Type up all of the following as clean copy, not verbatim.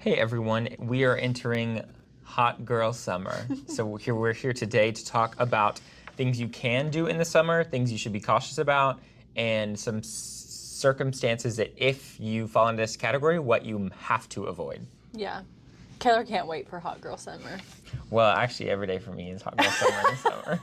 Hey everyone, we are entering hot girl summer. So we're here today to talk about things you can do in the summer, things you should be cautious about, and some circumstances that if you fall into this category, what you have to avoid. Yeah. Keller can't wait for hot girl summer. Well, actually every day for me is hot girl summer in the summer.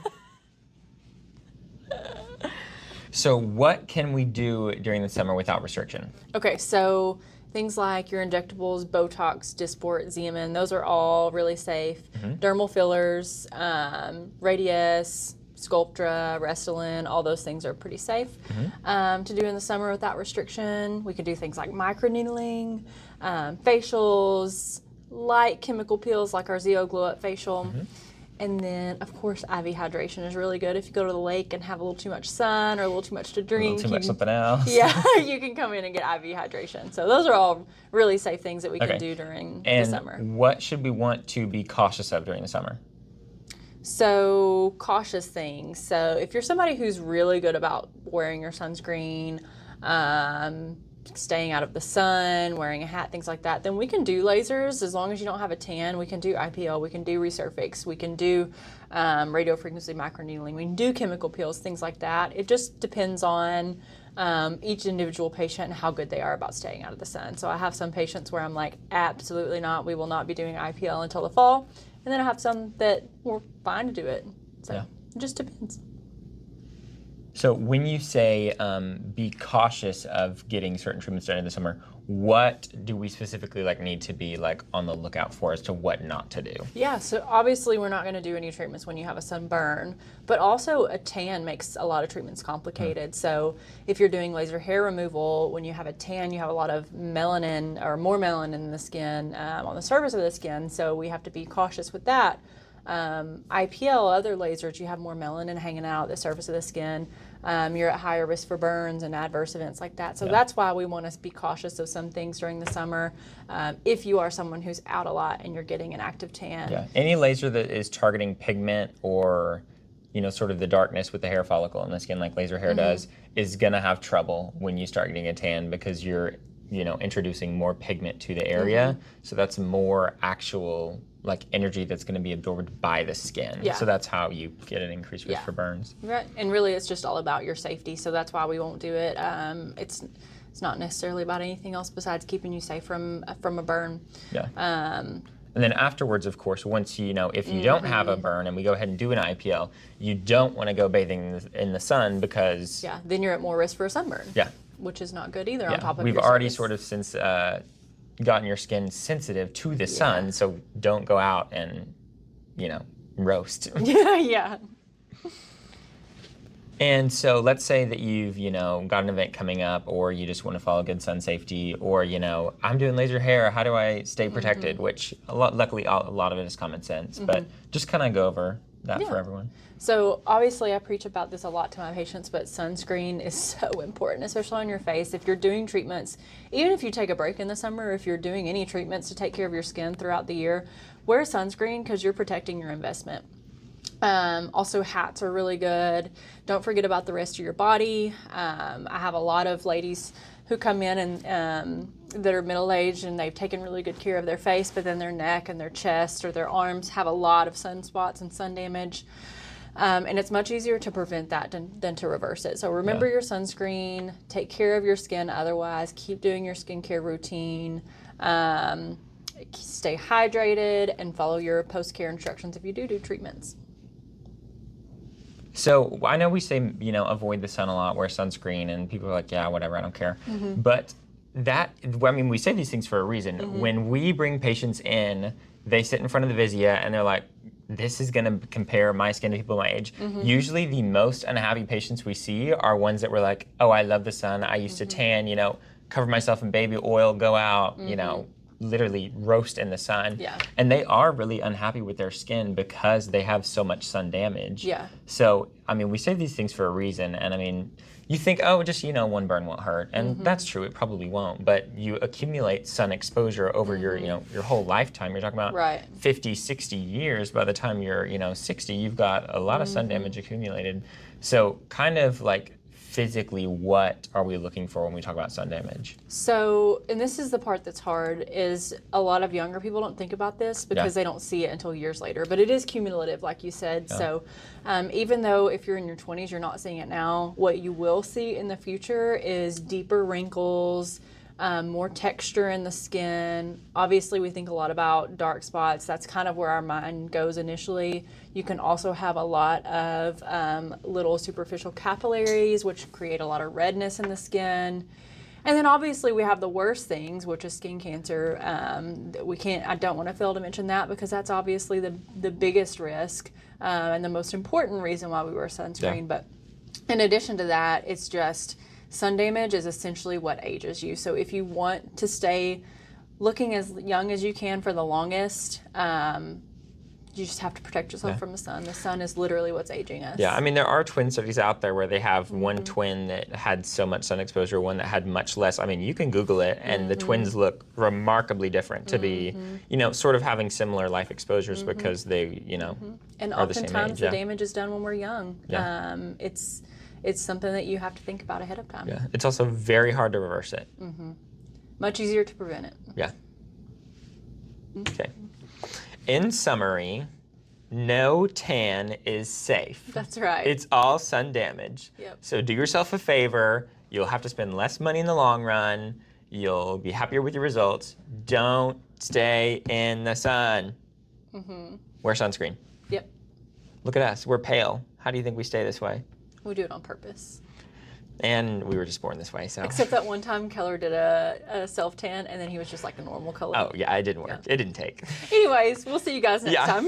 So what can we do during the summer without restriction? Okay, so things like your injectables, Botox, Dysport, Xeomin, those are all really safe. Dermal fillers, Radius, Sculptra, Restylane, all those things are pretty safe to do in the summer without restriction. We could do things like microneedling, facials, light chemical peels like our Zeo Glow Up facial. And then, of course, IV hydration is really good. If you go to the lake and have a little too much sun or a little too much to drink. A little too much something else. Yeah, you can come in and get IV hydration. So those are all really safe things that we can do during the summer. And what should we want to be cautious of during the summer? So cautious things. So if you're somebody who's really good about wearing your sunscreen, staying out of the sun, wearing a hat, things like that, then we can do lasers as long as you don't have a tan. We can do IPL, we can do ResurFX, we can do radio frequency microneedling, we can do chemical peels, things like that. It just depends on each individual patient and how good they are about staying out of the sun. So I have some patients where I'm like, absolutely not, we will not be doing IPL until the fall. And then I have some that were fine to do it. So it just depends. So when you say be cautious of getting certain treatments done in the summer, what do we specifically need to be on the lookout for as to what not to do? Yeah, so obviously we're not going to do any treatments when you have a sunburn, but also a tan makes a lot of treatments complicated. So if you're doing laser hair removal, when you have a tan, you have a lot of melanin or more melanin in the skin on the surface of the skin, so we have to be cautious with that. IPL, other lasers, you have more melanin hanging out at the surface of the skin. You're at higher risk for burns and adverse events like that. So that's why we want to be cautious of some things during the summer if you are someone who's out a lot and you're getting an active tan. Yeah. Any laser that is targeting pigment or sort of the darkness with the hair follicle in the skin like laser hair does is going to have trouble when you start getting a tan because you're introducing more pigment to the area. So that's more actual energy that's going to be absorbed by the skin. So that's how you get an increased risk for burns. Right, and really it's just all about your safety, so that's why we won't do it. It's not necessarily about anything else besides keeping you safe from a burn. Yeah. And then afterwards, of course, once if you don't have a burn and we go ahead and do an IPL, you don't want to go bathing in the sun because then you're at more risk for a sunburn. Yeah. Which is not good either on top of We've your already surface. sort of since gotten your skin sensitive to the sun, so don't go out and, roast. Yeah. And so let's say that you've, got an event coming up or you just want to follow good sun safety or, I'm doing laser hair, how do I stay protected? Which, luckily, a lot of it is common sense, but just kind of go over that for everyone. So obviously I preach about this a lot to my patients, but sunscreen is so important, especially on your face. If you're doing treatments, even if you take a break in the summer, if you're doing any treatments to take care of your skin throughout the year, wear sunscreen because you're protecting your investment. Also hats are really good. Don't forget about the rest of your body. I have a lot of ladies who come in and that are middle-aged and they've taken really good care of their face, but then their neck and their chest or their arms have a lot of sunspots and sun damage. And it's much easier to prevent that than to reverse it. So remember your sunscreen, take care of your skin otherwise, keep doing your skincare routine, stay hydrated, and follow your post-care instructions if you do treatments. So I know we say, avoid the sun a lot, wear sunscreen, and people are like, yeah, whatever, I don't care. But we say these things for a reason. When we bring patients in, they sit in front of the Visia and they're like, this is going to compare my skin to people my age. Usually the most unhappy patients we see are ones that were like, oh, I love the sun, I used to tan, cover myself in baby oil, go out, literally roast in the sun. Yeah. And they are really unhappy with their skin because they have so much sun damage. Yeah. So, we say these things for a reason. And you think, oh, just, one burn won't hurt. And that's true, it probably won't. But you accumulate sun exposure over your, your whole lifetime. You're talking about 50, 60 years. By the time you're, 60, you've got a lot of sun damage accumulated. So kind of physically, what are we looking for when we talk about sun damage? So, and this is the part that's hard, is a lot of younger people don't think about this because they don't see it until years later. But it is cumulative, like you said. Yeah. So even though if you're in your 20s, you're not seeing it now, what you will see in the future is deeper wrinkles, more texture in the skin. Obviously, we think a lot about dark spots. That's kind of where our mind goes initially. You can also have a lot of little superficial capillaries, which create a lot of redness in the skin. And then obviously we have the worst things, which is skin cancer. I don't want to fail to mention that because that's obviously the biggest risk and the most important reason why we wear sunscreen. Yeah. But in addition to that, it's just sun damage is essentially what ages you. So if you want to stay looking as young as you can for the longest, you just have to protect yourself from the sun. The sun is literally what's aging us. Yeah, I mean, there are twin studies out there where they have one twin that had so much sun exposure, one that had much less. I mean, you can Google it, and the twins look remarkably different to be, sort of having similar life exposures because they, And are the same oftentimes age. the Yeah. damage is done when we're young. Yeah. It's something that you have to think about ahead of time. Yeah, it's also very hard to reverse it. Much easier to prevent it. Yeah. Okay. In summary, no tan is safe. That's right. It's all sun damage. Yep. So do yourself a favor. You'll have to spend less money in the long run. You'll be happier with your results. Don't stay in the sun. Wear sunscreen. Yep. Look at us. We're pale. How do you think we stay this way? We do it on purpose. And we were just born this way, so. Except that one time Keller did a self-tan and then he was just like a normal color. Oh, yeah, it didn't work. Yeah. It didn't take. Anyways, we'll see you guys next time.